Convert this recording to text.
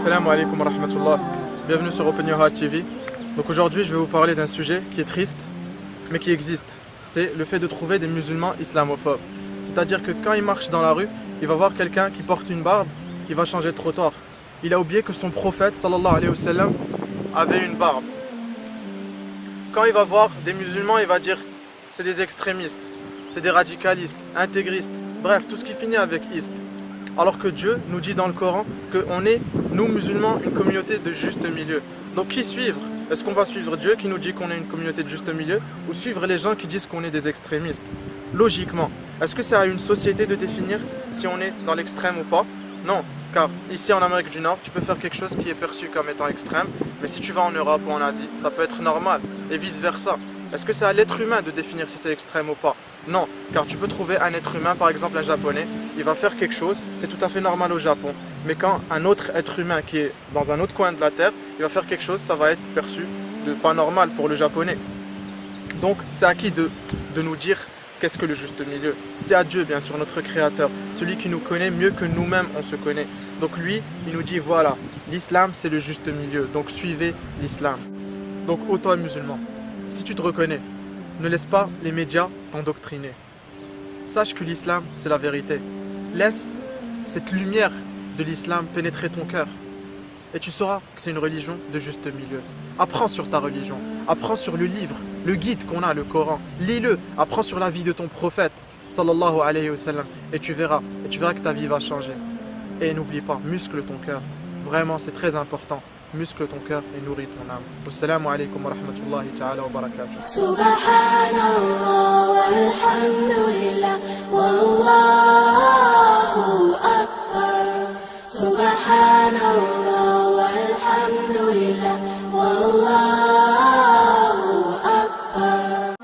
Assalamu alaikum wa rahmatullah. Bienvenue sur Open Your Heart TV. Donc aujourd'hui, je vais vous parler d'un sujet qui est triste, mais qui existe. C'est le fait de trouver des musulmans islamophobes. C'est-à-dire que quand il marche dans la rue, il va voir quelqu'un qui porte une barbe, il va changer de trottoir. Il a oublié que son prophète, sallallahu alayhi wa sallam, avait une barbe. Quand il va voir des musulmans, il va dire c'est des extrémistes, c'est des radicalistes, intégristes, bref, tout ce qui finit avec iste. Alors que Dieu nous dit dans le Coran qu'on est, nous musulmans, une communauté de juste milieu. Donc qui suivre? Est-ce qu'on va suivre Dieu qui nous dit qu'on est une communauté de juste milieu, ou suivre les gens qui disent qu'on est des extrémistes? Logiquement, est-ce que c'est à une société de définir si on est dans l'extrême ou pas? Non, car ici en Amérique du Nord, tu peux faire quelque chose qui est perçu comme étant extrême, mais si tu vas en Europe ou en Asie, ça peut être normal, et vice versa. Est-ce que c'est à l'être humain de définir si c'est extrême ou pas? Non, car tu peux trouver un être humain, par exemple un japonais, il va faire quelque chose, c'est tout à fait normal au Japon. Mais quand un autre être humain qui est dans un autre coin de la terre, il va faire quelque chose, ça va être perçu de pas normal pour le japonais. Donc c'est à qui de nous dire qu'est-ce que le juste milieu? C'est à Dieu, bien sûr, notre créateur, celui qui nous connaît mieux que nous-mêmes on se connaît. Donc lui, il nous dit voilà, l'islam c'est le juste milieu, donc suivez l'islam. Donc ô toi musulman, si tu te reconnais, ne laisse pas les médias t'endoctriner. Sache que l'islam, c'est la vérité. Laisse cette lumière de l'islam pénétrer ton cœur. Et tu sauras que c'est une religion de juste milieu. Apprends sur ta religion. Apprends sur le livre, le guide qu'on a, le Coran. Lis-le. Apprends sur la vie de ton prophète, sallallahu alayhi wa sallam. Et tu verras que ta vie va changer. Et n'oublie pas, muscle ton cœur. Vraiment, c'est très important. Muscle ton cœur et nourris ton âme. Assalamu alaikum wa rahmatullahi ta'ala wa barakatuh. Subhanallah walhamdulillah wallahu akbar. Subhanallah walhamdulillah wallahu akbar.